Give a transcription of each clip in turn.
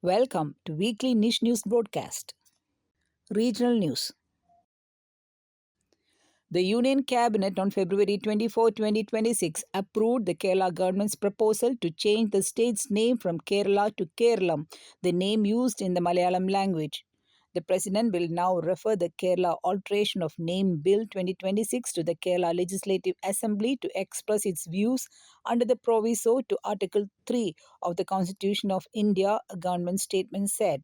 Welcome to weekly NISH news broadcast. Regional news. The Union Cabinet on February 24, 2026 approved the Kerala government's proposal to change the state's name from Kerala to Kerala, the name used in the Malayalam language. The President will now refer the Kerala Alteration of Name Bill 2026 to the Kerala Legislative Assembly to express its views under the proviso to Article 3 of the Constitution of India, a government statement said.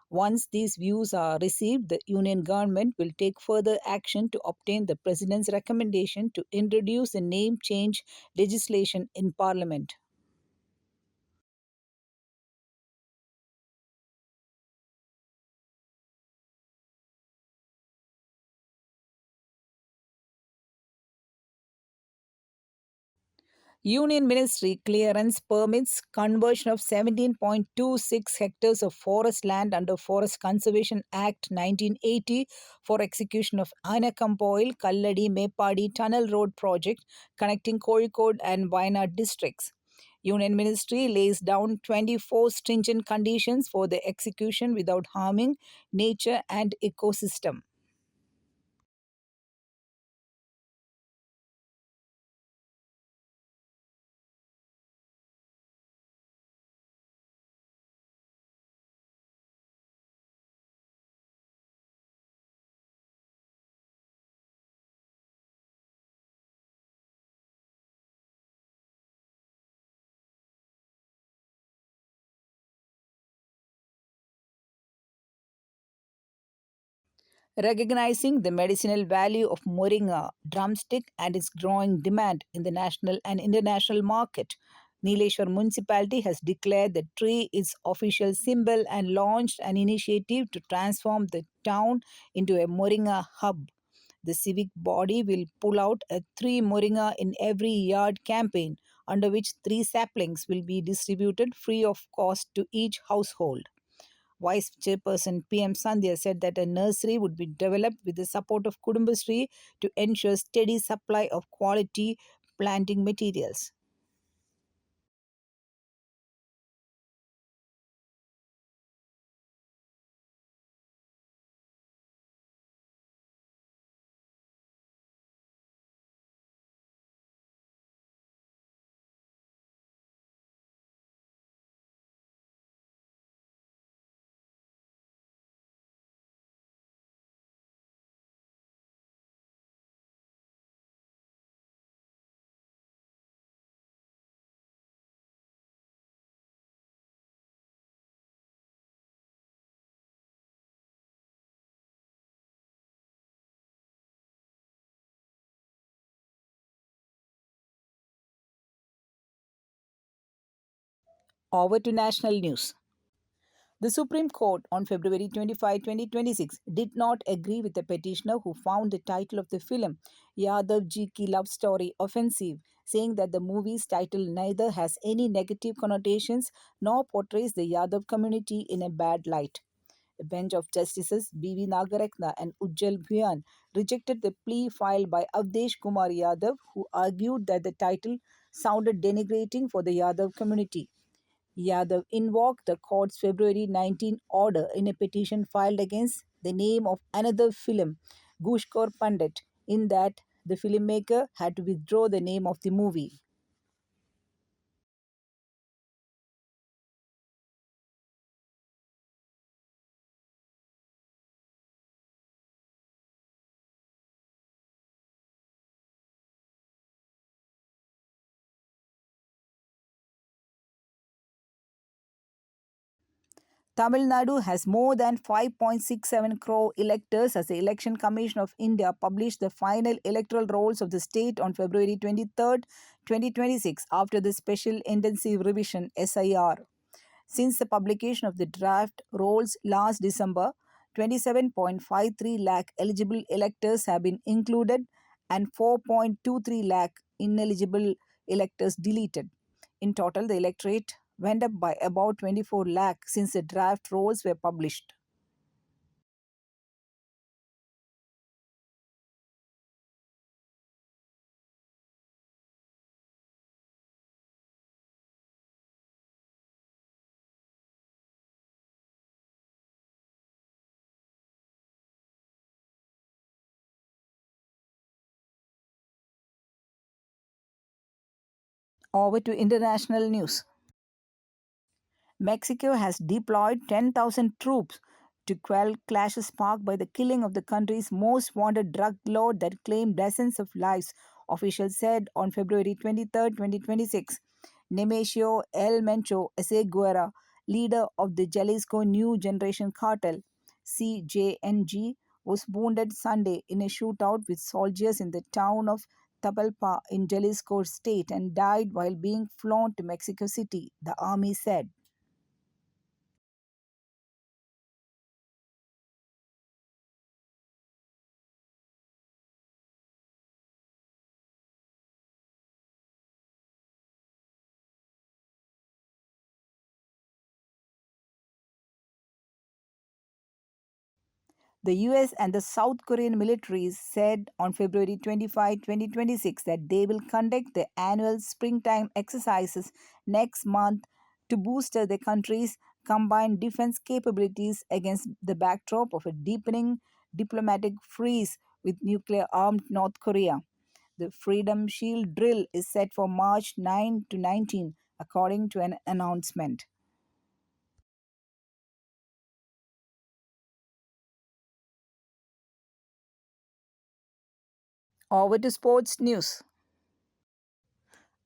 Once these views are received, the Union government will take further action to obtain the President's recommendation to introduce the name change legislation in Parliament. Union Ministry clearance permits conversion of 17.26 hectares of forest land under Forest Conservation Act 1980 for execution of Anakampoil Kalladi Mepadi Tunnel Road project connecting Kozhikode and Wayanad districts. Union Ministry lays down 24 stringent conditions for the execution without harming nature and ecosystem. Recognizing the medicinal value of moringa drumstick and its growing demand in the national and international market, Nileshwar municipality has declared the tree its official symbol and launched an initiative to transform the town into a moringa hub. The civic body will pull out a three moringa in every yard campaign, under which three saplings will be distributed free of cost to each household. Vice Chairperson PM Sandhya said that a nursery would be developed with the support of Kudumbashree to ensure steady supply of quality planting materials. Over to national news. The Supreme Court on February 25, 2026 did not agree with the petitioner who found the title of the film Yadav Ji Ki Love Story offensive, saying that the movie's title neither has any negative connotations nor portrays the Yadav community in a bad light. A bench of Justices B.V. Nagaratna and Ujjal Bhuyan rejected the plea filed by Avdesh Kumar Yadav, who argued that the title sounded denigrating for the Yadav community. Yadav invoked the court's February 19 order in a petition filed against the name of another film, Gushkor Pandit, in that the filmmaker had to withdraw the name of the movie. Tamil Nadu has more than 5.67 crore electors as the Election Commission of India published the final electoral rolls of the state on February 23, 2026 after the Special Intensive Revision SIR. Since the publication of the draft rolls last December, 27.53 lakh eligible electors have been included and 4.23 lakh ineligible electors deleted. In total, the electorate went up by about 24 lakh since the draft rolls were published. Over to international news. Mexico has deployed 10,000 troops to quell clashes sparked by the killing of the country's most wanted drug lord that claimed dozens of lives, officials said on February 23, 2026. Nemesio El Mencho Eseguera, leader of the Jalisco New Generation Cartel, CJNG, was wounded Sunday in a shootout with soldiers in the town of Tapalpa in Jalisco state and died while being flown to Mexico City, the army said. The US and the South Korean militaries said on February 25, 2026 that they will conduct the annual springtime exercises next month to boost the country's combined defense capabilities against the backdrop of a deepening diplomatic freeze with nuclear armed North Korea. The Freedom Shield drill is set for March 9 to 19, according to an announcement. Over to sports news.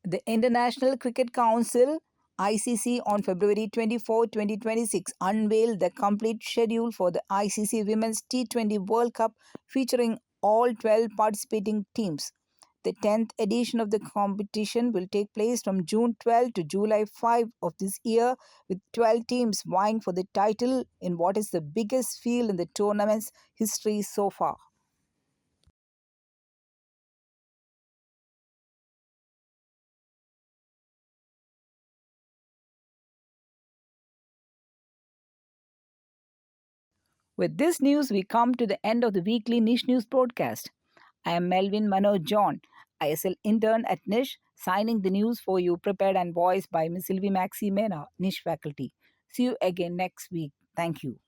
The International Cricket Council ICC on February 24, 2026 unveiled the complete schedule for the ICC Women's T20 World Cup featuring all 12 participating teams. The 10th edition of the competition will take place from June 12 to July 5 of this year, with 12 teams vying for the title in what is the biggest field in the tournament's history so far. With this news, we come to the end of the weekly Niche News broadcast. I am Melvin Manoj John, ISL intern at NISH, signing the news for you, prepared and voiced by Ms. Sylvie Maxi Mena, NISH faculty. See you again next week. Thank you.